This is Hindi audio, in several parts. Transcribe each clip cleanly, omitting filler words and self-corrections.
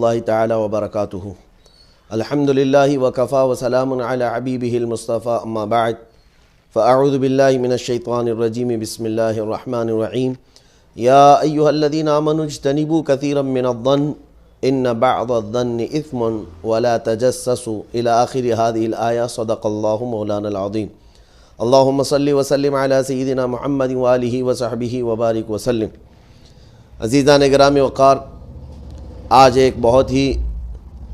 रहमतुल्लाहि तआला व बरकातुहू। अल्हम्दुलिल्लाहि व कफ़ा व सलामुन अला हबीबिहिल मुस्तफ़ा अम्मा बअद फ़अऊज़ु बिल्लाहि मिनश शैतानिर रजीम बिस्मिल्लाहिर रहमानिर रहीम। या अय्युहल्लज़ीना आमनू इज्तनिबू कसीरम मिनज़्ज़न्न इन्न बअज़-ज़न्नि इस्मुन व ला तजस्ससू इला आखिरि हाज़िहिल आया। सदक़ल्लाहु मौलानल अज़ीम। अल्लाहुम्मा सल्लि व सल्लिम अला सय्यिदिना मुहम्मद व आलिहि व सहबिहि व बारिक व सल्लिम। अज़ीज़ान गिरामी वक़ार, आज एक बहुत ही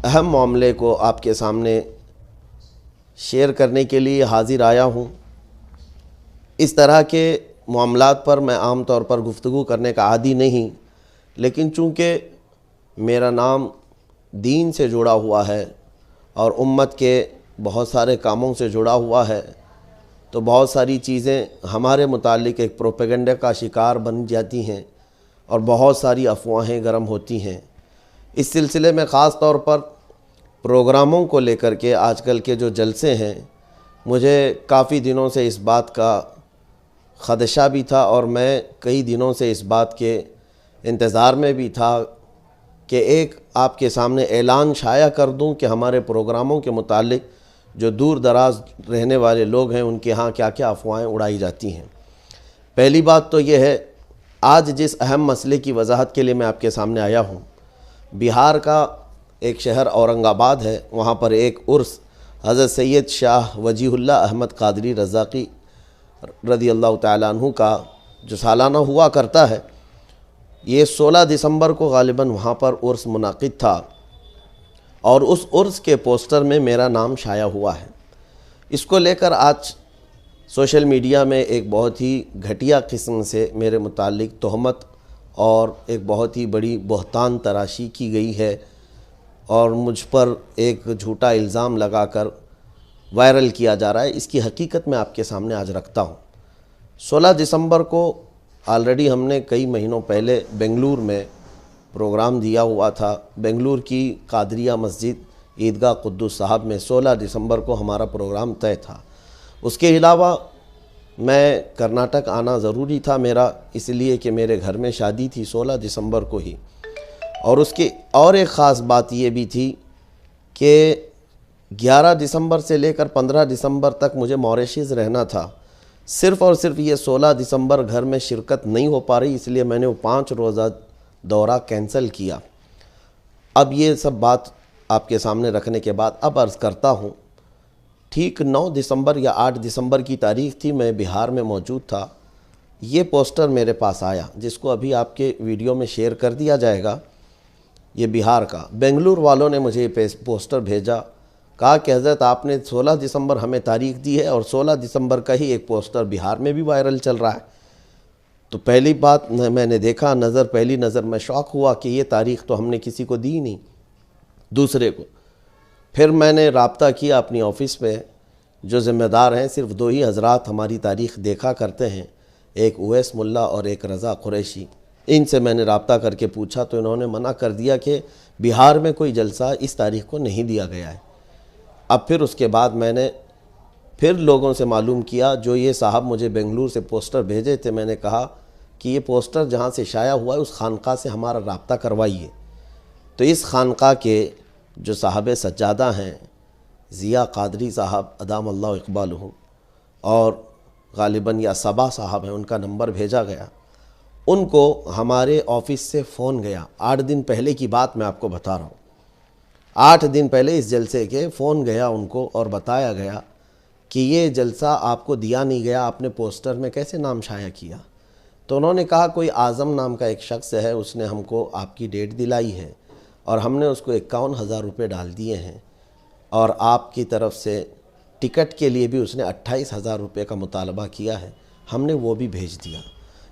अहम मामले को आपके सामने शेयर करने के लिए हाज़िर आया हूँ। इस तरह के मामलात पर मैं आम तौर पर गुफ्तगू करने का आदी नहीं, लेकिन चूँकि मेरा नाम दीन से जुड़ा हुआ है और उम्मत के बहुत सारे कामों से जुड़ा हुआ है, तो बहुत सारी चीज़ें हमारे मुतालिक एक प्रोपेगेंडा का शिकार बन जाती हैं और बहुत सारी अफवाहें गर्म होती हैं। इस सिलसिले में ख़ास तौर पर प्रोग्रामों को लेकर के आजकल के जो जलसे हैं, मुझे काफ़ी दिनों से इस बात का ख़दशा भी था और मैं कई दिनों से इस बात के इंतज़ार में भी था कि एक आपके सामने ऐलान शाया कर दूं कि हमारे प्रोग्रामों के मुतालिक जो दूर दराज रहने वाले लोग हैं उनके यहाँ क्या क्या अफवाहें उड़ाई जाती हैं। पहली बात तो ये है, आज जिस अहम मसले की वजाहत के लिए मैं आपके सामने आया हूँ, बिहार का एक शहर औरंगाबाद है। वहाँ पर एक उर्स हज़रत सैयद शाह वजीहुल्लाह अहमद क़ादरी रज़ाक़ी रज़ी अल्लाह तआला अन्हु का जो सालाना हुआ करता है, ये 16 दिसंबर को ग़ालिबन वहाँ पर उर्स मुनाक़िद था और उस उर्स के पोस्टर में मेरा नाम शाया हुआ है। इसको लेकर आज सोशल मीडिया में एक बहुत ही घटिया किस्म से मेरे मुतालिक तोहमत और एक बहुत ही बड़ी बहतान तराशी की गई है और मुझ पर एक झूठा इल्ज़ाम लगाकर वायरल किया जा रहा है। इसकी हकीकत मैं आपके सामने आज रखता हूँ। 16 दिसंबर को ऑलरेडी हमने कई महीनों पहले बेंगलुरु में प्रोग्राम दिया हुआ था। बेंगलुरु की कादरिया मस्जिद ईदगाह कुद्दुस साहब में 16 दिसंबर को हमारा प्रोग्राम तय था। उसके अलावा मैं कर्नाटक आना ज़रूरी था मेरा, इसलिए कि मेरे घर में शादी थी 16 दिसंबर को ही। और उसकी और एक ख़ास बात ये भी थी कि 11 दिसंबर से लेकर 15 दिसंबर तक मुझे मॉरिशस रहना था। सिर्फ़ और सिर्फ ये 16 दिसंबर घर में शिरकत नहीं हो पा रही, इसलिए मैंने वो 5 रोज़ा दौरा कैंसिल किया। अब ये सब बात आपके सामने रखने के बाद अब अर्ज़ करता हूँ, ठीक 9 दिसंबर या 8 दिसंबर की तारीख़ थी, मैं बिहार में मौजूद था। ये पोस्टर मेरे पास आया, जिसको अभी आपके वीडियो में शेयर कर दिया जाएगा। ये बिहार का, बेंगलुरु वालों ने मुझे ये पोस्टर भेजा, कहा कि हज़रत आपने 16 दिसंबर हमें तारीख़ दी है और 16 दिसंबर का ही एक पोस्टर बिहार में भी वायरल चल रहा है। तो पहली बात मैंने देखा, पहली नज़र में शौक़ हुआ कि ये तारीख़ तो हमने किसी को दी नहीं, दूसरे को। फिर मैंने राब्ता किया अपनी ऑफ़िस में, जो ज़िम्मेदार हैं, सिर्फ़ 2 ही हज़रात हमारी तारीख़ देखा करते हैं, एक उवैस मुल्ला और एक रज़ा कुरैशी। इनसे मैंने राब्ता करके पूछा तो इन्होंने मना कर दिया कि बिहार में कोई जलसा इस तारीख़ को नहीं दिया गया है। अब फिर उसके बाद मैंने फिर लोगों से मालूम किया, जो ये साहब मुझे बेंगलुरु से पोस्टर भेजे थे, मैंने कहा कि ये पोस्टर जहाँ से शाया हुआ है उस खानक़ाह से हमारा राब्ता करवाइए। तो इस खानक़ाह के जो साहब सज्जादा हैं, ज़िया क़ादरी साहब अदाम अल्लाह इक़बालहु, और ग़ालिबन या सबा साहब हैं, उनका नंबर भेजा गया। उनको हमारे ऑफ़िस से फ़ोन गया। 8 दिन पहले की बात मैं आपको बता रहा हूँ। 8 दिन पहले इस जलसे के फ़ोन गया उनको और बताया गया कि ये जलसा आपको दिया नहीं गया, आपने पोस्टर में कैसे नाम शाया किया। तो उन्होंने कहा कोई आज़म नाम का एक शख्स है, उसने हमको आपकी डेट दिलाई है और हमने उसको 51,000 रुपये डाल दिए हैं और आपकी तरफ से टिकट के लिए भी उसने 28,000 रुपये का मुतालबा किया है, हमने वो भी भेज दिया।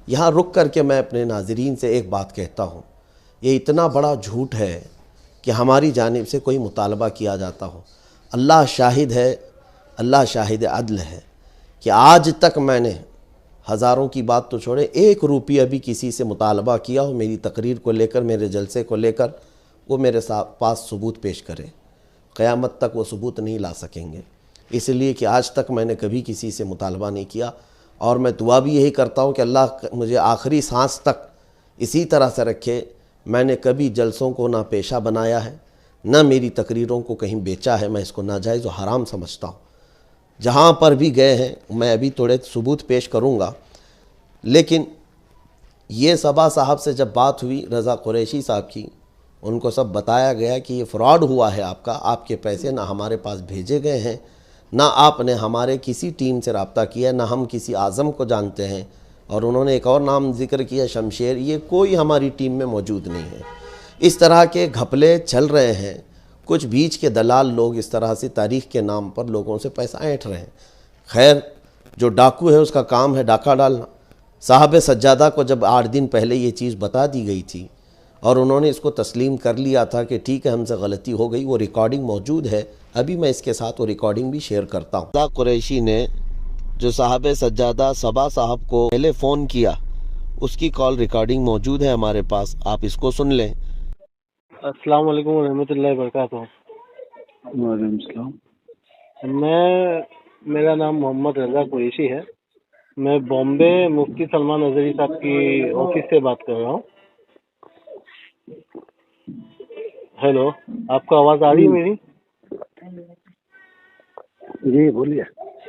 यहाँ रुक कर के मैं अपने नाज़रीन से एक बात कहता हूँ, ये इतना बड़ा झूठ है कि हमारी जानिब से कोई मुतालबा किया जाता हो। अल्लाह शाहिद है, अल्लाह शाहिद अदल है कि आज तक मैंने हज़ारों की बात तो छोड़े, 1 रुपया भी किसी से मुतालबा किया हो मेरी तकरीर को लेकर, मेरे जलसे को लेकर, वो मेरे पास सबूत पेश करे। क़यामत तक वो सबूत नहीं ला सकेंगे, इसलिए कि आज तक मैंने कभी किसी से मुतालबा नहीं किया। और मैं दुआ भी यही करता हूँ कि अल्लाह मुझे आखिरी सांस तक इसी तरह से रखे मैंने कभी जलसों को ना पेशा बनाया है, ना मेरी तकरीरों को कहीं बेचा है। मैं इसको नाजायज़ और हराम समझता हूँ। जहाँ पर भी गए हैं मैं अभी थोड़े सबूत पेश करूँगा, लेकिन ये सबा साहब से जब बात हुई रज़ा कुरैशी साहब की, उनको सब बताया गया कि ये फ्रॉड हुआ है आपका, आपके पैसे ना हमारे पास भेजे गए हैं, ना आपने हमारे किसी टीम से रब्ता किया, ना हम किसी आज़म को जानते हैं। और उन्होंने एक और नाम जिक्र किया, शमशेर, ये कोई हमारी टीम में मौजूद नहीं है। इस तरह के घपले चल रहे हैं। कुछ बीच के दलाल लोग इस तरह से तारीख़ के नाम पर लोगों से पैसा ऐंठ रहे हैं। खैर, जो डाकू है उसका काम है डाका डालना। साहब सज्जादा को जब 8 दिन पहले ये चीज़ बता दी गई थी और उन्होंने इसको तस्लीम कर लिया था कि ठीक है हमसे गलती हो गई, वो रिकॉर्डिंग मौजूद है। अभी मैं इसके साथ वो रिकॉर्डिंग भी शेयर करता हूँ। रज़ा कुरैशी ने जो साहब सज्जादा सबा साहब को पहले फ़ोन किया, उसकी कॉल रिकॉर्डिंग मौजूद है हमारे पास, आप इसको सुन लें। अस्सलाम वालेकुम रहमतुल्लाहि वबरकातुहू। वालेकुम सलाम। मेरा नाम मोहम्मद रज़ा कुरैशी है। मैं बॉम्बे मुफ्ती सलमान अज़हरी साहब की ऑफिस से बात कर रहा हूँ। हेलो, आपको आवाज़ आ रही है मेरी? जी बोलिए।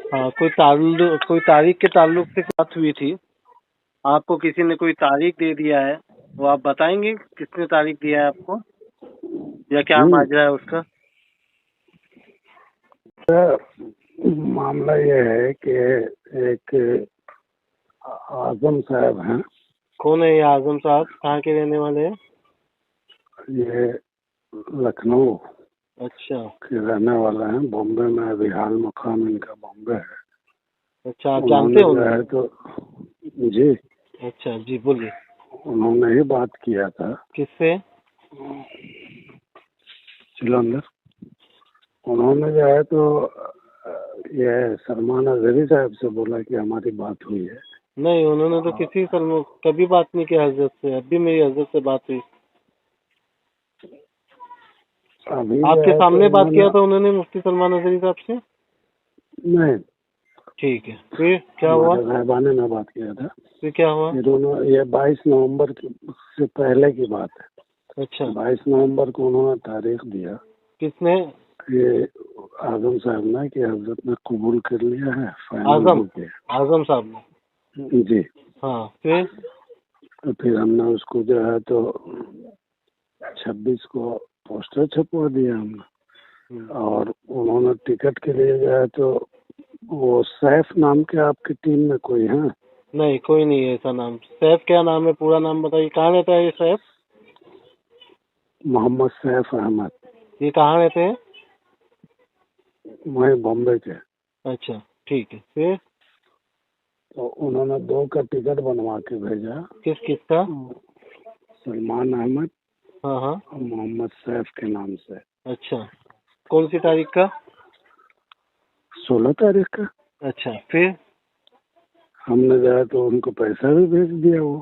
हाँ, कोई तारीख के ताल्लुक से बात हुई थी। आपको किसी ने कोई तारीख दे दिया है, वो आप बताएंगे किसने तारीख दिया है आपको, या क्या माजरा है उसका? मामला ये है कि एक आजम साहब हैं। कौन है ये आजम साहब? कहाँ के रहने वाले हैं? ये लखनऊ अच्छा के रहने वाले हैं। बॉम्बे में अभी हाल मकाम इनका बॉम्बे है। अच्छा, आप जानते हो उन्होंने उनको? तो जी, अच्छा जी, बोलिए। उन्होंने ही बात किया था। किससे? चलो अंदर। उन्होंने जो है तो ये सलमान अज़हरी साहब से बोला कि हमारी बात हुई है। नहीं, उन्होंने तो किसी कभी बात नहीं किया हजरत से। अभी मेरी हजरत से बात हुई। अभी आपके जो है सामने तो बात किया था उन्होंने मुफ्ती सलमान अज़हरी साहब से? नहीं, ठीक है, फिर क्या हुआ? साहबाने में बात किया था। फिर क्या हुआ? ये 22 नवंबर से पहले की बात है। अच्छा, 22 नवंबर को उन्होंने तारीख दिया। किसने? ये आजम साहब ने कि हजरत ने कबूल कर लिया है, फाइनल आजम हो गया। आजम साहब ने? जी। हाँ, फिर? तो फिर हमने उसको जो है तो 26 को पोस्टर छपवा दिया हमने। और उन्होंने टिकट के लिए जो है तो वो सैफ नाम के आपकी टीम में कोई है? नहीं, कोई नहीं है ऐसा नाम। सैफ क्या नाम है? पूरा नाम बताइए। कहाँ रहता है ये सैफ? मोहम्मद सैफ अहमद। ये कहाँ रहते हैं? वही बॉम्बे के। अच्छा, ठीक है, फिर? तो उन्होंने 2 का टिकट बनवा के भेजा। किस किस का? सलमान अहमद हाँ हाँ। और मोहम्मद सैफ के नाम से। अच्छा, कौन सी तारीख का? 16 तारीख का। अच्छा, फिर? हमने जो है तो उनको पैसा भी भेज दिया। वो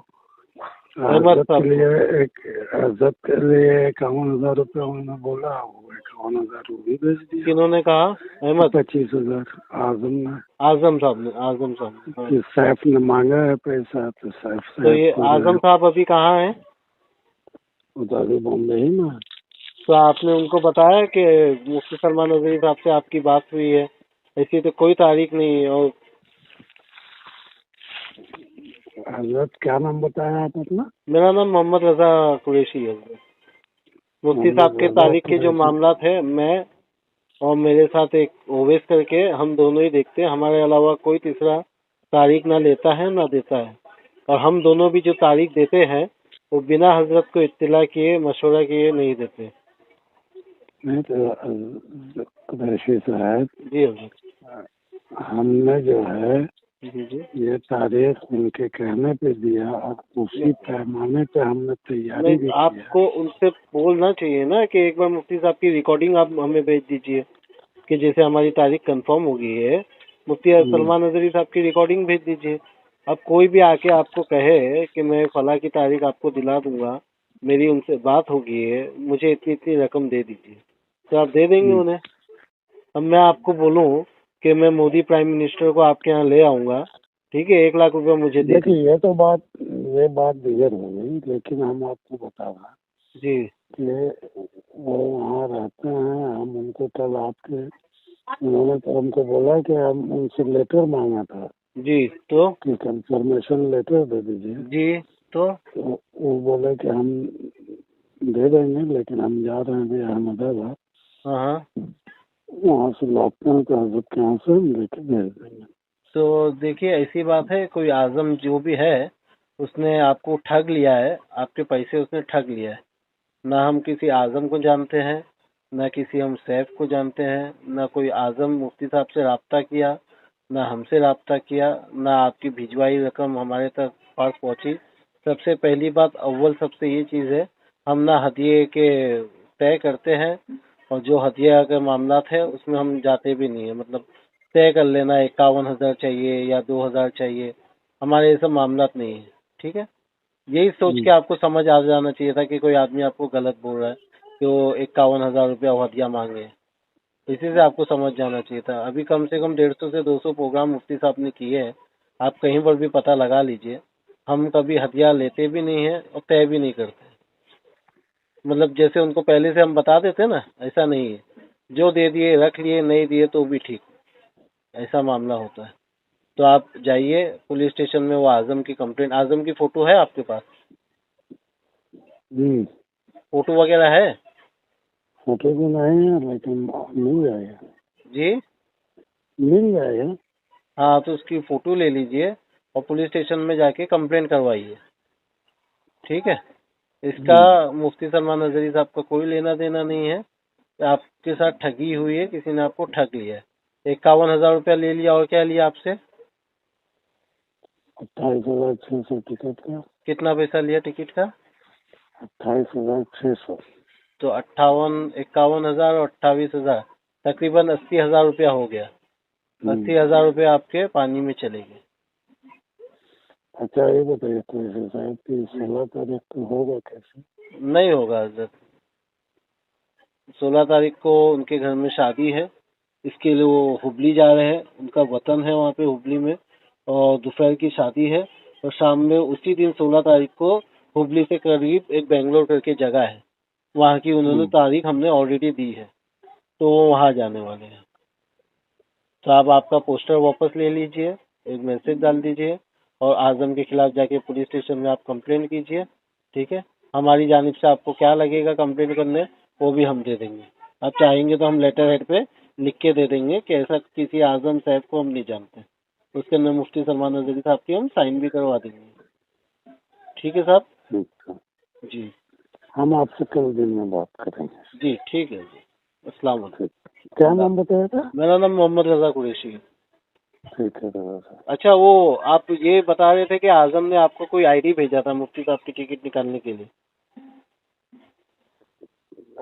अहमद साहब को? हजरत के लिए 51,000 रुपये उन्होंने बोला। वो 51,000 वो भी भेज दिया। किन्होंने कहा? अहमद? 25,000 आजम ने। आजम साहब ने? आजम साहब ने, हाँ। कि सैफ ने मांगा है पैसा तो सैफ तो ये को जो है आजम साहब अभी कहाँ हैं? वो तो अभी बॉम्बे ही में है। तो आपने उनको बताया कि मुफ्ती सलमान अज़हरी साहब से आपकी बात हुई है? ऐसी तो कोई तारीख नहीं है। और हजरत क्या नाम बताया आप अपना? मेरा नाम मोहम्मद रज़ा कुरैशी है। मुफ्ती साहब के तारीख के जो मामला है, मैं और मेरे साथ एक ओवैस करके, हम दोनों ही देखते हैं। हमारे अलावा कोई तीसरा तारीख ना लेता है ना देता है। और हम दोनों भी जो तारीख देते हैं वो बिना हजरत को इत्तिला किए, मशवरा किए नहीं देते। नहीं तो कुरैशी साहब, जी हजरत। हमने जो है जी जी। ये तारीख उनके कहने पे दिया और उसी पैमाने पे हमने तैयारी नहीं, भी किया। आपको उनसे बोलना चाहिए ना कि एक बार मुफ्ती साहब की रिकॉर्डिंग आप हमें भेज दीजिए, कि जैसे हमारी तारीख कंफर्म हो गई है, मुफ्ती सलमान अज़हरी साहब की रिकॉर्डिंग भेज दीजिए। अब कोई भी आके आपको कहे कि मैं फला की तारीख आपको दिला दूंगा, मेरी उनसे बात हो गई है, मुझे इतनी इतनी रकम दे दीजिए, तो आप दे देंगे उन्हें। अब मैं आपको बोलूं कि मैं मोदी प्राइम मिनिस्टर को आपके यहाँ ले आऊंगा, ठीक है, 1 लाख रुपया मुझे दे देखिए दीजिए। ये बात दिगर हो गई। लेकिन हम आपको बता रहे जी कि वो वहाँ रहते हैं। हम उनको कल आपके, उन्होंने तो हमको बोला कि हम उनसे लेटर मांगा था जी तो कि कंफर्मेशन लेटर दे दीजिए। जी तो तो वो बोले कि हम दे देंगे, लेकिन हम जा रहे हैं अभी अहमदाबाद, हाँ हाँ। वहाँ से लौटते हैं तो हजरत के यहाँ से हम लेके भेज देंगे। तो देखिए ऐसी बात है, कोई आजम जो भी है उसने आपको ठग लिया है, आपके पैसे उसने ठग लिया है। ना हम किसी आजम को जानते हैं, ना किसी हम सैफ को जानते हैं, ना कोई आजम मुफ्ती साहब से राब्ता किया, ना हमसे राब्ता किया, ना आपकी भिजवाई रकम हमारे तक पास पहुंची। सबसे पहली बात, अव्वल सबसे ये चीज़ है, हम ना हदिये के तय करते हैं, और जो हदिया का मामला है उसमें हम जाते भी नहीं है। मतलब तय कर लेना 51,000 चाहिए या 2,000 चाहिए, हमारे ये सब मामला नहीं है। ठीक है, यही सोच के आपको समझ आ जाना चाहिए था कि कोई आदमी आपको गलत बोल रहा है कि वो 51,000 रुपया हदिया मांगे। इसी से आपको समझ जाना चाहिए था। अभी कम से कम 150 से 200 प्रोग्राम मुफ्ती साहब ने किए हैं, आप कहीं पर भी पता लगा लीजिए। हम कभी हदिया लेते भी नहीं है और तय भी नहीं करते। मतलब जैसे उनको पहले से हम बता देते ना, ऐसा नहीं है। जो दे दिए रख लिए, नहीं दिए तो भी ठीक, ऐसा मामला होता है। तो आप जाइए पुलिस स्टेशन में, वो आजम की कंप्लेंट, आजम की फोटो है आपके पास? फोटो वगैरह है? फोटो भी नहीं है, लेकिन मिल जाएगा, जी मिल जाएगा। हाँ, तो उसकी फोटो ले लीजिए और पुलिस स्टेशन में जाके कंप्लेंट करवाइए। ठीक है, इसका मुफ्ती सलमान नजरी साहब का कोई लेना देना नहीं है। आपके साथ ठगी हुई है, किसी ने आपको ठग लिया है। 51,000 रुपया ले लिया, और क्या लिया आपसे? 28,600 टिकट का। कितना पैसा लिया टिकट का? 28,600। तो 51,000 और 28,000, तकरीबन 80,000 रुपया हो गया। 80,000 रुपये आपके पानी में चले गए। अच्छा ये बताइए, तो ऐसे शायद कि 16 तारीख को होगा कैसे? नहीं होगा हजरत, 16 तारीख को उनके घर में शादी है, इसके लिए वो हुबली जा रहे हैं, उनका वतन है वहाँ पे हुबली में, और दोपहर की शादी है। और शाम में उसी दिन 16 तारीख को हुबली से करीब एक बेंगलोर करके जगह है, वहाँ की उन्होंने तारीख हमने ऑलरेडी दी है, तो वो वहाँ जाने वाले हैं। तो आप आपका पोस्टर वापस ले लीजिए, एक मैसेज डाल दीजिए, और आजम के खिलाफ जाके पुलिस स्टेशन में आप कंप्लेंट कीजिए। ठीक है, हमारी जानिब से आपको क्या लगेगा कंप्लेंट करने, वो भी हम दे देंगे। आप चाहेंगे तो हम लेटर हेड पे लिख के दे देंगे कि ऐसा किसी आजम साहब को हम नहीं जानते। उसके अंदर मुफ्ती सलमान नजरी साहब की हम साइन भी करवा देंगे। ठीक है साहब? ठीक है, जी हम आपसे कल दिन में बात करेंगे। जी, ठीक है जी, अस्सलाम वालेकुम। क्या नाम बताया था? मेरा नाम मोहम्मद रजा कुरैशी है। ठीक है दादा साहब। अच्छा, वो आप ये बता रहे थे कि आजम ने आपको कोई आईडी भेजा था मुफ्ती साहब की टिकट निकालने के लिए।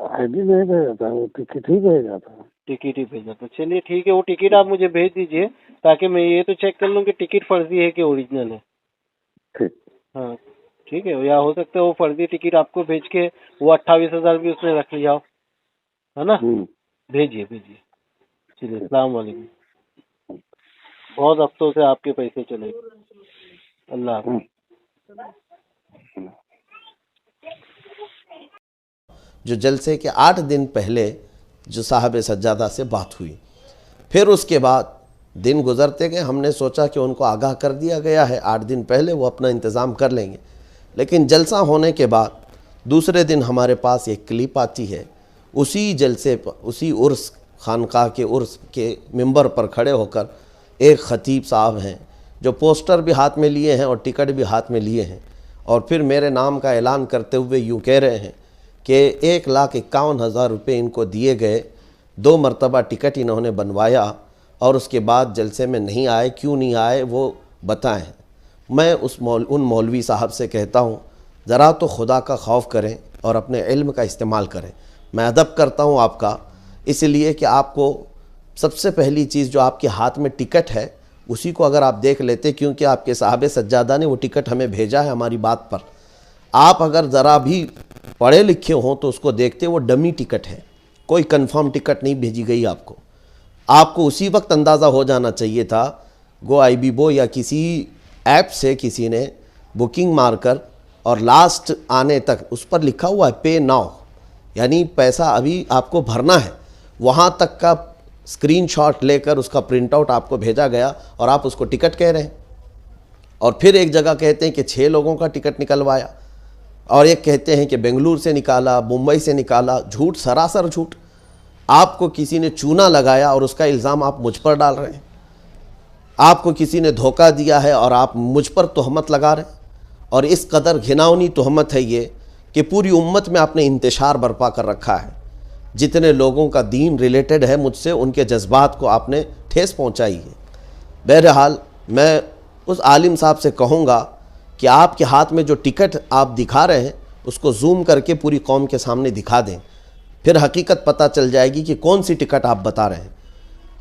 आईडी नहीं भेजा था, वो टिकट ही भेजा था। टिकट ही भेजा था, चलिए ठीक है, वो टिकट आप मुझे भेज दीजिए, ताकि मैं ये तो चेक कर लूँ कि टिकट फर्जी है कि ओरिजिनल है। ठीक। हाँ ठीक है, या हो सकता है वो फर्जी टिकट आपको भेज के वो 28,000 भी उसने रख लिया हो, है ना? भेजिए भेजिए। चलिए, अस्सलाम वालेकुम। बहुत हफ्तों से आपके पैसे चले गए। अल्लाह हाफ़िज़। जो जलसे के 8 दिन पहले जो साहब सज्जादा से बात हुई, फिर उसके बाद दिन गुजरते गए, हमने सोचा कि उनको आगाह कर दिया गया है 8 दिन पहले, वो अपना इंतज़ाम कर लेंगे। लेकिन जलसा होने के बाद दूसरे दिन हमारे पास एक क्लिप आती है, उसी जलसे पर, उसी उर्स खानकाह के उर्स के मिंबर पर खड़े होकर एक ख़तीब साहब हैं जो पोस्टर भी हाथ में लिए हैं और टिकट भी हाथ में लिए हैं, और फिर मेरे नाम का ऐलान करते हुए यूँ कह रहे हैं कि 1,51,000 रुपये इनको दिए गए, 2 मरतबा टिकट इन्होंने बनवाया और उसके बाद जलसे में नहीं आए, क्यों नहीं आए वो बताएं। मैं उन मौलवी साहब से कहता हूँ, ज़रा तो खुदा का खौफ करें और अपने इल्म का इस्तेमाल करें। मैं अदब करता हूँ आपका, इसलिए कि आपको सबसे पहली चीज़ जो आपके हाथ में टिकट है उसी को अगर आप देख लेते, क्योंकि आपके साहब सज्जादा ने वो टिकट हमें भेजा है हमारी बात पर। आप अगर ज़रा भी पढ़े लिखे हों तो उसको देखते, वो डमी टिकट है, कोई कंफर्म टिकट नहीं भेजी गई आपको। आपको उसी वक्त अंदाज़ा हो जाना चाहिए था, गो IBIBO या किसी ऐप से किसी ने बुकिंग मारकर और लास्ट आने तक उस पर लिखा हुआ है पे नाउ, यानी पैसा अभी आपको भरना है, वहाँ तक का स्क्रीनशॉट लेकर उसका प्रिंट आउट आपको भेजा गया और आप उसको टिकट कह रहे हैं। और फिर एक जगह कहते हैं कि 6 लोगों का टिकट निकलवाया, और एक कहते हैं कि बेंगलुरु से निकाला, मुंबई से निकाला। झूठ, सरासर झूठ। आपको किसी ने चूना लगाया और उसका इल्ज़ाम आप मुझ पर डाल रहे हैं। आपको किसी ने धोखा दिया है और आप मुझ पर तोहमत लगा रहे हैं। और इस कदर घिनौनी तोहमत है ये कि पूरी उम्मत में आपने इंतशार बर्पा कर रखा है। जितने लोगों का दीन रिलेटेड है मुझसे, उनके जज्बात को आपने ठेस पहुंचाई है। बहरहाल मैं उस आलिम साहब से कहूँगा कि आपके हाथ में जो टिकट आप दिखा रहे हैं उसको जूम करके पूरी कौम के सामने दिखा दें, फिर हकीकत पता चल जाएगी कि कौन सी टिकट आप बता रहे हैं।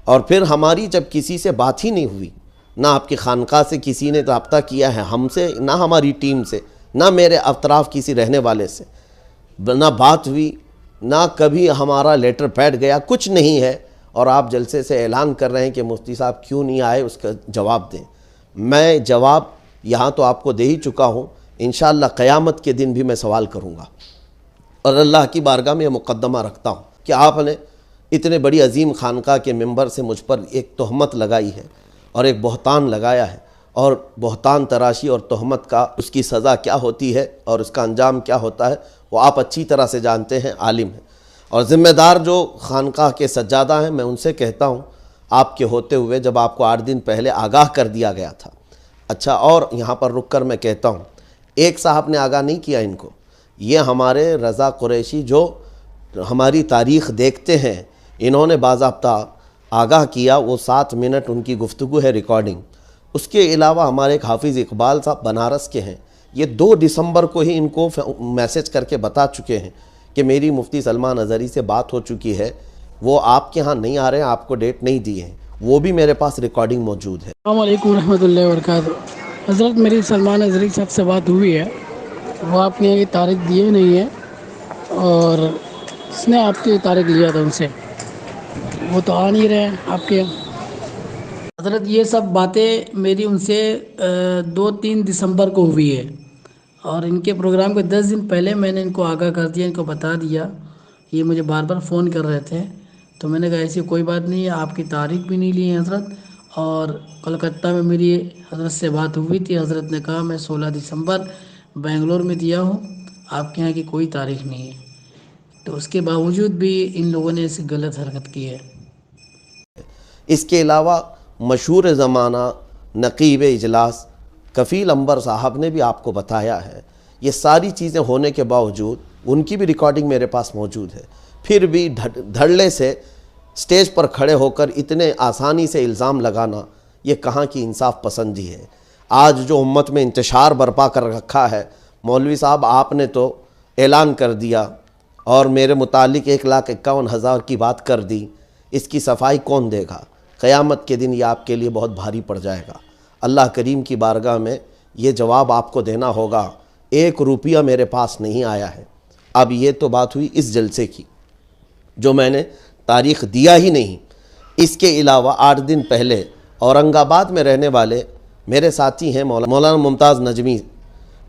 और फिर हमारी जब किसी से बात ही नहीं हुई, ना आपकी खानका से किसी ने रब्ता किया है हमसे, ना हमारी टीम से, ना मेरे अतराफ़ किसी रहने वाले से, ना बात हुई, ना कभी हमारा लेटर पैड गया, कुछ नहीं है। और आप जलसे से ऐलान कर रहे हैं कि मुफ्ती साहब क्यों नहीं आए, उसका जवाब दें। मैं जवाब यहाँ तो आपको दे ही चुका हूँ, इंशाअल्लाह क़यामत के दिन भी मैं सवाल करूँगा। और अल्लाह की बारगाह में यह मुक़द्दमा रखता हूँ कि आपने इतने बड़ी अजीम खानका के मेंबर से मुझ पर एक तोहमत लगाई है और एक बहतान लगाया है, और बहतान तराशी और तोहमत का उसकी सज़ा क्या होती है और उसका अंजाम क्या होता है वो आप अच्छी तरह से जानते हैं, आलिम हैं। और ज़िम्मेदार जो खानका के सज्जादा हैं, मैं उनसे कहता हूँ आपके होते हुए जब आपको 8 दिन पहले आगाह कर दिया गया था। अच्छा, और यहाँ पर रुक कर मैं कहता हूँ, एक साहब ने आगाह नहीं किया इनको, ये हमारे रज़ा कुरैशी जो हमारी तारीख़ देखते हैं, इन्होंने बाज़ाब्ता आगाह किया। वो 7 मिनट उनकी गुफ्तगू है, रिकॉर्डिंग। उसके अलावा हमारे एक हाफिज़ इकबाल साहब बनारस के हैं, ये 2 दिसंबर को ही इनको मैसेज करके बता चुके हैं कि मेरी मुफ्ती सलमान अज़हरी से बात हो चुकी है, वो आपके यहाँ नहीं आ रहे हैं, आपको डेट नहीं दी है। वो भी मेरे पास रिकॉर्डिंग मौजूद है। अस्सलाम वालेकुम रहमतुल्लाहि व बरकातहू। हज़रत मेरी सलमान अज़हरी साहब से बात हुई है, वो आपके यहाँ की तारीख दिए नहीं है और उसने आपकी तारीख लिया था उनसे, वो तो आ नहीं रहे हैं आपके यहाँ। हज़रत ये सब बातें मेरी उनसे 2-3 दिसंबर को हुई है और इनके प्रोग्राम के 10 दिन पहले मैंने इनको आगाह कर दिया, इनको बता दिया। ये मुझे बार बार फ़ोन कर रहे थे, तो मैंने कहा ऐसी कोई बात नहीं है, आपकी तारीख भी नहीं ली है हज़रत। और कलकत्ता में मेरी हज़रत से बात हुई थी, हज़रत ने कहा मैं 16 दिसंबर बेंगलोर में दिया हूँ, आपके यहाँ की कोई तारीख नहीं है। तो उसके बावजूद भी इन लोगों ने ऐसी गलत हरकत की है। इसके अलावा मशहूर ज़माना नकीब इजलास कफ़ील अंबर साहब ने भी आपको बताया है। ये सारी चीज़ें होने के बावजूद उनकी भी रिकॉर्डिंग मेरे पास मौजूद है, फिर भी धड़ल्ले से स्टेज पर खड़े होकर इतने आसानी से इल्ज़ाम लगाना, ये कहाँ की इंसाफ पसंदी है। आज जो उम्मत में इंतशार बर्पा कर रखा है, मौलवी साहब आपने तो ऐलान कर दिया और मेरे मुतालिक 1,51,000 की बात कर दी, इसकी सफाई कौन देगा? क़यामत के दिन ये आपके लिए बहुत भारी पड़ जाएगा। अल्लाह करीम की बारगाह में ये जवाब आपको देना होगा। 1 रुपया मेरे पास नहीं आया है। अब ये तो बात हुई इस जलसे की जो मैंने तारीख़ दिया ही नहीं। इसके अलावा 8 दिन पहले औरंगाबाद में रहने वाले मेरे साथी हैं मौलाना मुमताज़ नजमी,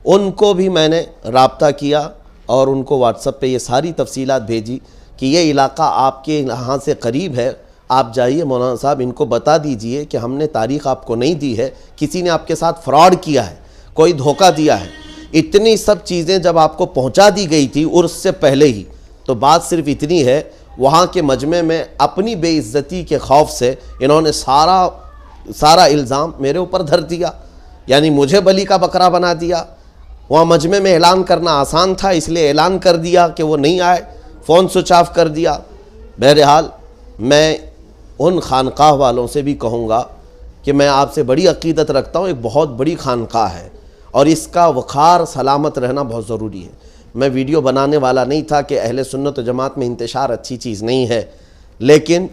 उनको भी मैंने राब्ता किया और उनको व्हाट्सएप पे ये सारी तफसीलात भेजी कि ये इलाका आपके यहाँ से करीब है, आप जाइए मौलाना साहब, इनको बता दीजिए कि हमने तारीख़ आपको नहीं दी है, किसी ने आपके साथ फ्रॉड किया है, कोई धोखा दिया है। इतनी सब चीज़ें जब आपको पहुँचा दी गई थी उर्स से पहले ही, तो बात सिर्फ इतनी है, वहाँ के मजमे में अपनी बेइज्जती के खौफ से इन्होंने सारा इल्ज़ाम मेरे ऊपर धर दिया, यानी मुझे बली का बकरा बना दिया। वहाँ मजमे में ऐलान करना आसान था, इसलिए ऐलान कर दिया कि वो नहीं आए, फ़ोन स्विच ऑफ कर दिया। बहरहाल मैं उन खानकाह वालों से भी कहूँगा कि मैं आपसे बड़ी अक़ीदत रखता हूँ, एक बहुत बड़ी खानकाह है और इसका वक़ार सलामत रहना बहुत ज़रूरी है। मैं वीडियो बनाने वाला नहीं था कि अहले सुन्नत व जमात में इंतशार अच्छी चीज़ नहीं है, लेकिन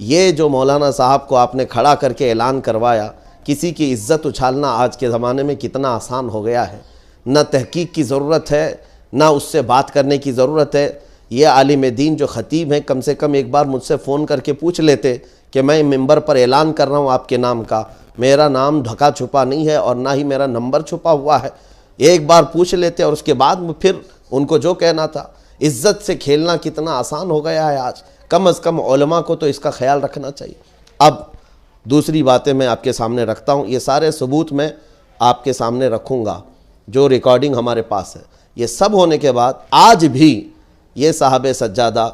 ये जो मौलाना साहब को आपने खड़ा करके ऐलान करवाया, किसी की इज़्ज़त उछालना आज के ज़माने में कितना आसान हो गया है। न तहकीक की ज़रूरत है, ना उससे बात करने की ज़रूरत है। ये आलिम दीन जो ख़तीब हैं, कम से कम एक बार मुझसे फ़ोन करके पूछ लेते कि मैं मिंबर पर ऐलान कर रहा हूँ आपके नाम का, मेरा नाम ढका छुपा नहीं है और ना ही मेरा नंबर छुपा हुआ है। एक बार पूछ लेते और उसके बाद में फिर उनको जो कहना था। इज़्ज़त से खेलना कितना आसान हो गया है आज, कम अज़ कम उलमा को तो इसका ख्याल रखना चाहिए। अब दूसरी बातें मैं आपके सामने रखता हूँ, ये सारे सबूत मैं आपके सामने रखूँगा, जो रिकॉर्डिंग हमारे पास है। ये सब होने के बाद आज भी ये साहब सज्जादा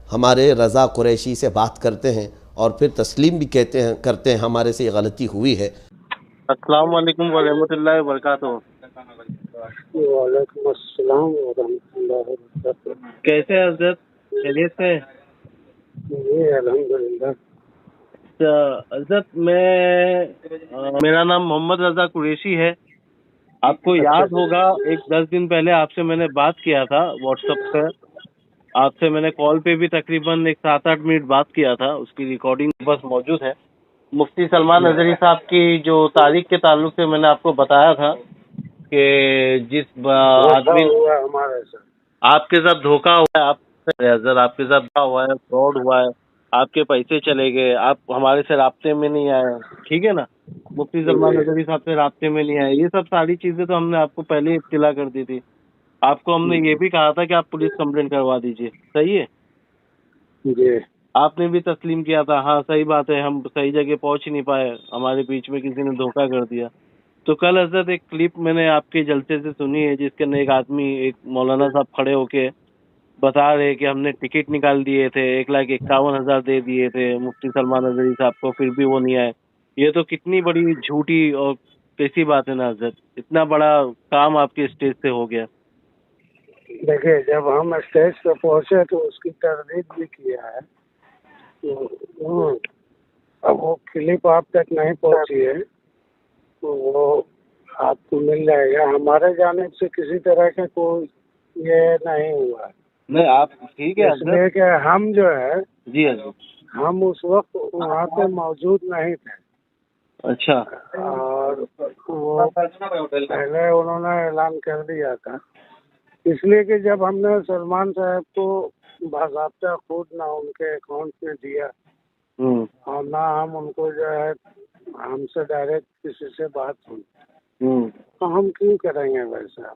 हमारे रज़ा कुरैशी से बात करते हैं और फिर तस्लीम भी करते हैं हमारे से ये गलती हुई है। अस्सलाम वालेकुम व रहमतुल्लाहि व बरकातहू। वालेकुम अस्सलाम व रहमतुल्लाहि व बरकातहू। कैसे हैं हज़रत, खैरियत से? जी अल्हम्दुलिल्लाह। हज़रत मेरा नाम मोहम्मद रज़ा कुरैशी है। आपको याद होगा एक 10 दिन पहले आपसे मैंने बात किया था व्हाट्सएप पे। आपसे मैंने कॉल पे भी तकरीबन एक 7-8 मिनट बात किया था, उसकी रिकॉर्डिंग बस मौजूद है। मुफ्ती सलमान नजरी साहब की जो तारीख के ताल्लुक से मैंने आपको बताया था कि जिस आदमी हमारे साथ आपके साथ धोखा हुआ है, आपके साथ धोखा हुआ है, फ्रॉड हुआ है, आपके पैसे चले गए, आप हमारे से राब्ते में नहीं आए, ठीक है ना, मुफ्ती सलमान नजरी साहब से राब्ते में नहीं आए, ये सब सारी चीजें तो हमने आपको पहले ही इत्तिला कर दी थी। आपको हमने ये भी कहा था कि आप पुलिस कंप्लेंट करवा दीजिए, सही है? जी आपने भी तस्लीम किया था, हाँ सही बात है, हम सही जगह पहुंच ही नहीं पाए, हमारे बीच में किसी ने धोखा कर दिया। तो कल हजरत एक क्लिप मैंने आपके जलसे से सुनी है, जिसके अंदर एक आदमी, एक मौलाना साहब खड़े होके बता रहे कि हमने टिकट निकाल दिए थे, 1,51,000 दे दिए थे मुफ्ती सलमान नजरी साहब को, फिर भी वो नहीं आए। ये तो कितनी बड़ी झूठी और कैसी बात है ना हजरत, इतना बड़ा काम आपके स्टेज से हो गया। देखिए, जब हम स्टेज पे पहुंचे तो उसकी तरदीद भी किया है। तो अब वो क्लिप आप तक नहीं पहुंची है, तो वो आपको मिल जाएगा। हमारे जाने से किसी तरह का कोई ये नहीं हुआ। नहीं आप ठीक है इसलिए कि हम जो है, जी हजरत, हम उस वक्त वहाँ पे मौजूद नहीं थे। अच्छा, और वो पहले उन्होंने ऐलान कर दिया था, इसलिए कि जब हमने सलमान साहब को बाकायदा खुद ना उनके अकाउंट में दिया और ना हम उनको जो है हमसे डायरेक्ट किसी से बात हुई, तो हम क्यों करेंगे वैसा।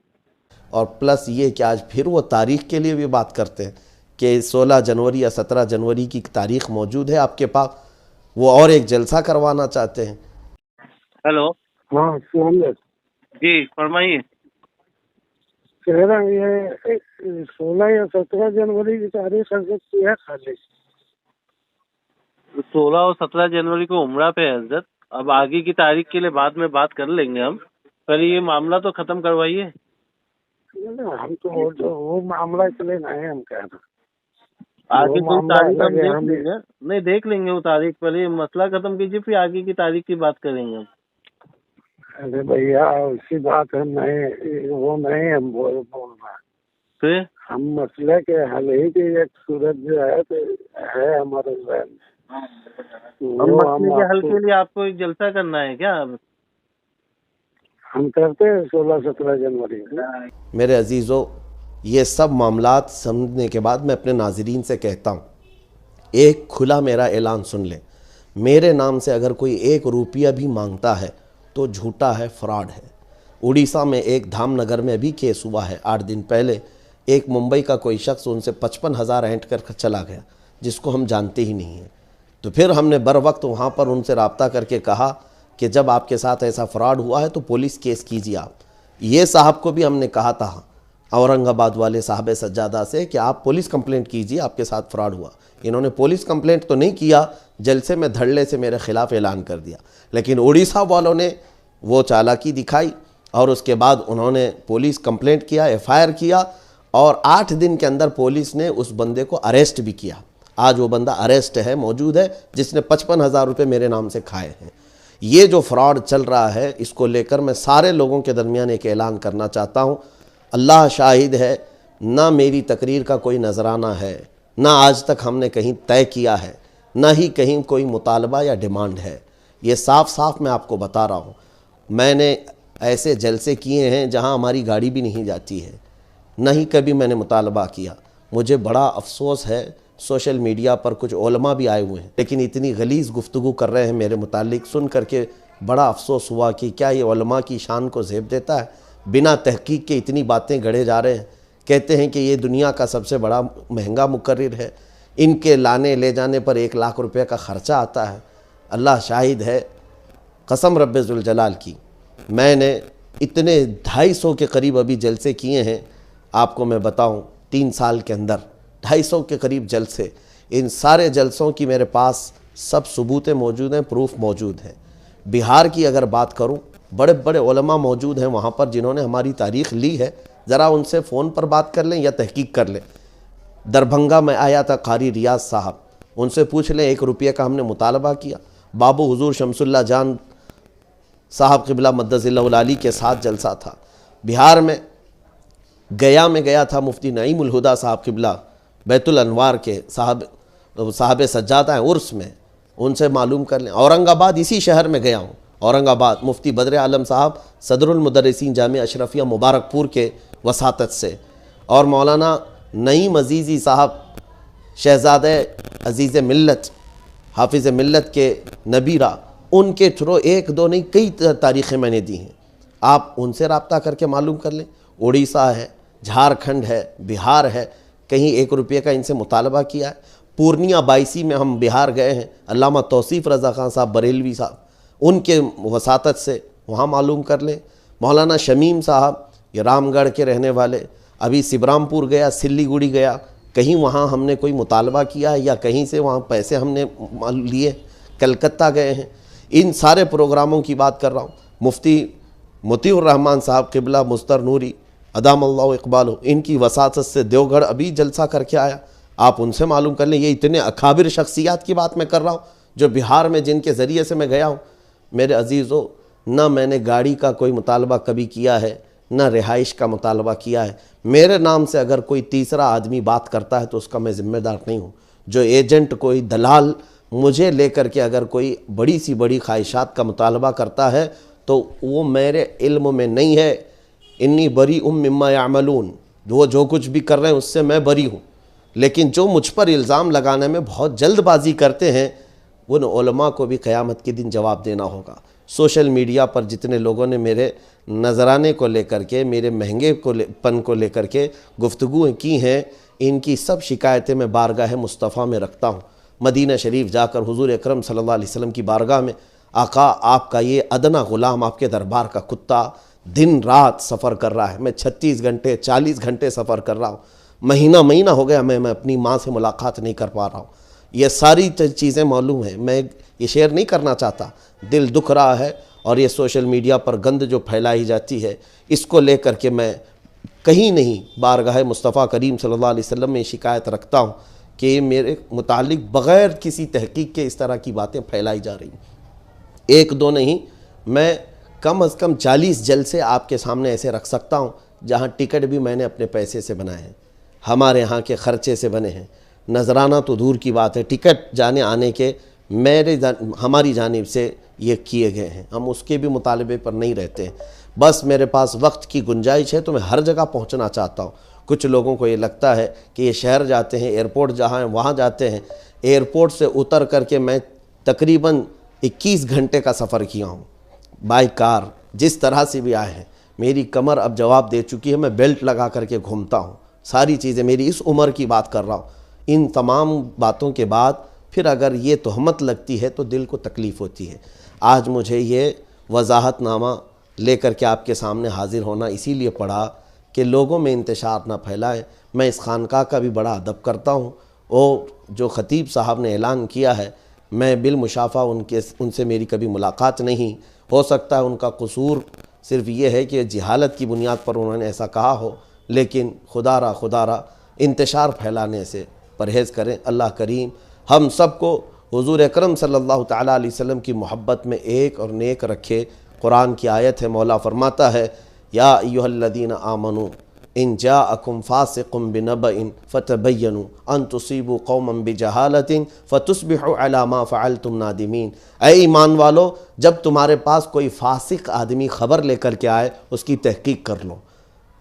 और प्लस ये कि आज फिर वो तारीख के लिए भी बात करते हैं कि 16 जनवरी या 17 जनवरी की तारीख मौजूद है आपके पास, वो और एक जलसा करवाना चाहते हैं। हेलो, हाँ सुनिए जी फरमाइए। कह रहा हूँ ये 16 या 17 जनवरी की तारीख हजरत है खाली। 16 और 17 जनवरी को उम्रा पे है हजरत। अब आगे की तारीख के लिए बाद में बात कर लेंगे हम, पहले ये मामला तो खत्म करवाइए। हम तो वो मामला के लिए नहीं हम कह रहे, आगे कोई तारीख हम देख हम लेंगे, नहीं देख लेंगे वो तारीख, पहले ये मसला खत्म कीजिए फिर आगे की तारीख की बात करेंगे हम। अरे भैया उसी बात है, नहीं वो नहीं हम बोल रहे, फिर हम मसले के हल ही की एक सूरत जो है तो है हमारे जहन में। हम मसले के हल के लिए आपको एक जलसा करना है क्या? हम करते हैं 16-17 जनवरी को। मेरे अजीज़ों, ये सब मामलात समझने के बाद मैं अपने नाजरीन से कहता हूँ, एक खुला मेरा ऐलान सुन लें, मेरे नाम से अगर कोई 1 रुपया भी मांगता है तो झूठा है, फ्रॉड है। उड़ीसा में एक धामनगर में भी केस हुआ है 8 दिन पहले, एक मुंबई का कोई शख्स उनसे 55,000 ऐंठ कर चला गया, जिसको हम जानते ही नहीं हैं। तो फिर हमने बर वक्त वहाँ पर उनसे रब्ता करके कहा कि जब आपके साथ ऐसा फ्रॉड हुआ है तो पुलिस केस कीजिए आप। ये साहब को भी हमने कहा था औरंगाबाद वाले साहब सज्जादा से कि आप पुलिस कंप्लेंट कीजिए, आपके साथ फ्रॉड हुआ। इन्होंने पुलिस कंप्लेंट तो नहीं किया, जलसे में धड़ल्ले से मेरे खिलाफ ऐलान कर दिया। लेकिन उड़ीसा वालों ने वो चालाकी दिखाई और उसके बाद उन्होंने पुलिस कंप्लेंट किया, FIR किया और 8 दिन के अंदर पुलिस ने उस बंदे को अरेस्ट भी किया। आज वो बंदा अरेस्ट है, मौजूद है, जिसने 55,000 रुपये मेरे नाम से खाए हैं। ये जो फ्रॉड चल रहा है, इसको लेकर मैं सारे लोगों के दरमियान एक ऐलान करना चाहता हूँ। अल्लाह शाहिद है, ना मेरी तकरीर का कोई नजराना है, ना आज तक हमने कहीं तय किया है, ना ही कहीं कोई मुतालबा या डिमांड है। ये साफ साफ मैं आपको बता रहा हूँ। मैंने ऐसे जलसे किए हैं जहाँ हमारी गाड़ी भी नहीं जाती है, ना ही कभी मैंने मुतालबा किया। मुझे बड़ा अफसोस है, सोशल मीडिया पर कुछ उलमा भी आए हुए हैं, लेकिन इतनी गलीज़ गुफ्तगू कर रहे हैं मेरे मुतालिक, सुन करके बड़ा अफसोस हुआ कि क्या ये उलमा की शान को ज़ेब देता है। बिना तहकीक के इतनी बातें गढ़े जा रहे हैं। कहते हैं कि ये दुनिया का सबसे बड़ा महंगा मुकर्रिर है, इनके लाने ले जाने पर 1 लाख रुपए का ख़र्चा आता है। अल्लाह शाहिद है, कसम रब्बे ज़ुल जलाल की, मैंने इतने 250 के करीब अभी जलसे किए हैं। आपको मैं बताऊं 3 साल के अंदर 250 के करीब जलसे। इन सारे जलसों की मेरे पास सब सबूतें मौजूद हैं, प्रूफ मौजूद हैं। बिहार की अगर बात करूं, बड़े बड़े उलमा मौजूद हैं वहाँ पर जिन्होंने हमारी तारीख़ ली है। ज़रा उनसे फ़ोन पर बात कर लें या तहकीक कर लें। दरभंगा में आया था कारी रियाज साहब, उनसे पूछ लें 1 रुपये का हमने मुतालबा किया। बाबू हुजूर शमसुल्लाह जान साहब क़िबला मद्दज़िल्लहुल आली के साथ जलसा था। बिहार में गया में गया था मुफ्ती नईमुल हुदा साहब क़िबला बैतुल अनवार के साहब सज्जादा हैं उर्स में, उनसे मालूम कर लें। औरंगाबाद इसी शहर में गया हूँ, औरंगाबाद मुफ्ती बद्र आलम साहब सदरुल मुदर्रिसीन जामिया अशरफिया मुबारकपुर के वसातत से, और मौलाना नईम अजीज़ी साहब शहज़ादे अजीज़ मिल्लत हाफिज़ मिल्लत के नबीरा, उनके थ्रू 1-2 नहीं कई तारीख़ें मैंने दी हैं। आप उनसे रब्ता करके मालूम कर लें। उड़ीसा है, झारखंड है, बिहार है, कहीं 1 रुपये का इनसे मुतालबा किया है। पूर्णिया 22 में हम बिहार गए हैं, अल्लामा तौसीफ़ रज़ा खान साहब बरेलवी साहब, उनके वसातत से वहाँ मालूम कर लें। मौलाना शमीम साहब ये रामगढ़ के रहने वाले, अभी सिबरामपुर गया, सिल्लीगुड़ी गया, कहीं वहाँ हमने कोई मुतालबा किया है या कहीं से वहाँ पैसे हमने लिए। कलकत्ता गए हैं। इन सारे प्रोग्रामों की बात कर रहा हूँ। मुफ्ती मोतीउर रहमान साहब क़िबला मुस्तर नूरी अदामल्लाहु इक़बालहु, इनकी वसातत से देवगढ़ अभी जलसा करके आया। आप उनसे मालूम कर लें। ये इतने अकाबिर शख्सियात की बात मैं कर रहा हूँ जो बिहार में जिनके ज़रिए से मैं गया हूँ। मेरे अजीज़ों, ना मैंने गाड़ी का कोई मुतालबा कभी किया है, ना रिहाइश का मुतालबा किया है। मेरे नाम से अगर कोई तीसरा आदमी बात करता है तो उसका मैं ज़िम्मेदार नहीं हूँ। जो एजेंट, कोई दलाल मुझे लेकर के अगर कोई बड़ी सी बड़ी ख्वाहिशात का मुतालबा करता है तो वो मेरे इल्म में नहीं है। इन्नी बरी मिम्मा यामलून, वो जो कुछ भी कर रहे हैं उससे मैं बरी हूँ। लेकिन जो मुझ पर इल्ज़ाम लगाने में बहुत जल्दबाजी करते हैं, उन उलमा को भी क़यामत के दिन जवाब देना होगा। सोशल मीडिया पर जितने लोगों ने मेरे नजराने को लेकर के, मेरे महंगे पन को लेकर के गुफ्तगू की हैं, इनकी सब शिकायतें मैं बारगाह मुस्तफ़ा में रखता हूँ। मदीना शरीफ जाकर हुजूर अकरम सल्लल्लाहु अलैहि वसल्लम की बारगाह में, आका आपका ये अदना ग़ुलाम, आपके दरबार का कुत्ता दिन रात सफ़र कर रहा है। मैं 36 घंटे 40 घंटे सफ़र कर रहा हूँ। महीना हो गया मैं अपनी माँ से मुलाकात नहीं कर पा रहा हूँ। ये सारी चीज़ें मालूम हैं, मैं ये शेयर नहीं करना चाहता, दिल दुख रहा है। और ये सोशल मीडिया पर गंद जो फैलाई जाती है, इसको लेकर के मैं कहीं नहीं बारगाह मुस्तफ़ा करीम सल्लल्लाहु अलैहि वसल्लम में शिकायत रखता हूँ कि मेरे मुतालिक बग़ैर किसी तहकीक के इस तरह की बातें फैलाई जा रही। 1-2 नहीं, मैं कम अज़ कम 40 जलसे आपके सामने ऐसे रख सकता हूँ जहाँ टिकट भी मैंने अपने पैसे से बनाए हैं, हमारे यहाँ के ख़र्चे से बने हैं। नजराना तो दूर की बात है, टिकट जाने आने के हमारी जानिब से ये किए गए हैं। हम उसके भी मुतालबे पर नहीं रहते हैं। बस मेरे पास वक्त की गुंजाइश है तो मैं हर जगह पहुंचना चाहता हूं। कुछ लोगों को ये लगता है कि ये शहर जाते हैं, एयरपोर्ट जहां है वहां जाते हैं। एयरपोर्ट से उतर करके मैं तकरीबन 21 घंटे का सफ़र किया हूं बाई कार। जिस तरह से भी आए हैं, मेरी कमर अब जवाब दे चुकी है। मैं बेल्ट लगा करके घूमता हूँ, सारी चीज़ें, मेरी इस उम्र की बात कर रहा हूँ। इन तमाम बातों के बाद फिर अगर ये तोहमत लगती है तो दिल को तकलीफ़ होती है। आज मुझे ये वजाहतनामा लेकर के आपके सामने हाजिर होना इसीलिए पड़ा कि लोगों में इंतशार ना फैलाए। मैं इस खानका का भी बड़ा अदब करता हूँ और जो ख़तीब साहब ने ऐलान किया है, मैं बिलमुशाफ़ा उनसे मेरी कभी मुलाकात नहीं। हो सकता है उनका कसूर सिर्फ ये है कि जिहालत की बुनियाद पर उन्होंने ऐसा कहा हो, लेकिन खुदारा इंतशार फैलाने से परहेज़ करें। अल्लाह करीम हम सबको हुजूर अकरम सल्लल्लाहु तआला अलैहि वसल्लम की मोहब्बत में एक और नेक रखे। कुरान की आयत है, मौला फरमाता है, या अय्युहल्लज़ीना आमनू इन जाअकुम फासिकुम बिनबइन फतबय्यनु अन तुसीबू कौमन बिजहालतिन फतुस्बिहु अला मा फ़अलतुम नादिमीन। ऐ ईमान वालो, जब तुम्हारे पास कोई फासिक आदमी ख़बर लेकर के आए उसकी तहकीक कर लो,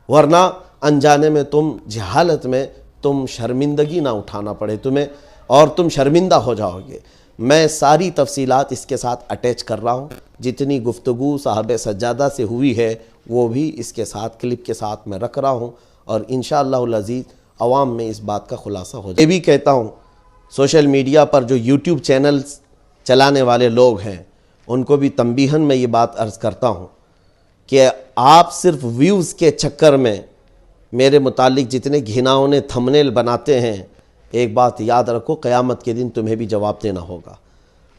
वरना अनजाने में तुम जहालत में तुम शर्मिंदगी ना उठाना पड़े तुम्हें और तुम शर्मिंदा हो जाओगे। मैं सारी तफसीलात इसके साथ अटैच कर रहा हूँ जितनी गुफ्तगू साहब सज्जादा से हुई है वो भी इसके साथ क्लिप के साथ मैं रख रहा हूँ, और इंशाअल्लाहुल अज़ीज़ अवाम में इस बात का खुलासा हो जाए। ये भी कहता हूँ सोशल मीडिया पर जो यूट्यूब चैनल्स चलाने वाले लोग हैं उनको भी तंबीहन में ये बात अर्ज़ करता हूँ कि आप सिर्फ व्यूज़ के चक्कर में मेरे मुतालिक जितने घिनौने थंबनेल बनाते हैं, एक बात याद रखो, क़यामत के दिन तुम्हें भी जवाब देना होगा।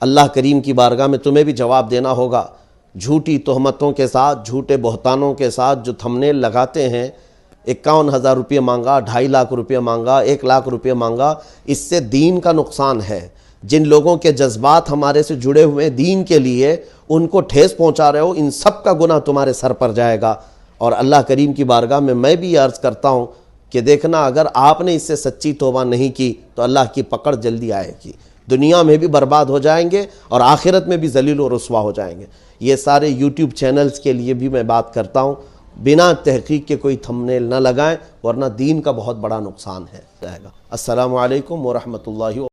अल्लाह करीम की बारगाह में तुम्हें भी जवाब देना होगा। झूठी तोहमतों के साथ, झूठे बहतानों के साथ जो थंबनेल लगाते हैं, 51,000 रुपये मांगा, 2.5 लाख रुपये मांगा, 1 लाख रुपये मांगा, इससे दीन का नुकसान है। जिन लोगों के जज्बात हमारे से जुड़े हुए हैं दीन के लिए, उनको ठेस पहुंचा रहे हो, इन सब का गुनाह तुम्हारे सर पर जाएगा। और अल्लाह करीम की बारगाह में मैं भी अर्ज़ करता हूँ कि देखना, अगर आपने इससे सच्ची तौबा नहीं की तो अल्लाह की पकड़ जल्दी आएगी। दुनिया में भी बर्बाद हो जाएंगे और आखिरत में भी जलील और रुस्वा हो जाएंगे। ये सारे यूट्यूब चैनल्स के लिए भी मैं बात करता हूँ, बिना तहकीक के कोई थंबनेल न लगाएं, वरना दीन का बहुत बड़ा नुकसान है जाएगा। अस्सलामु अलैकुम व रहमतुल्लाहि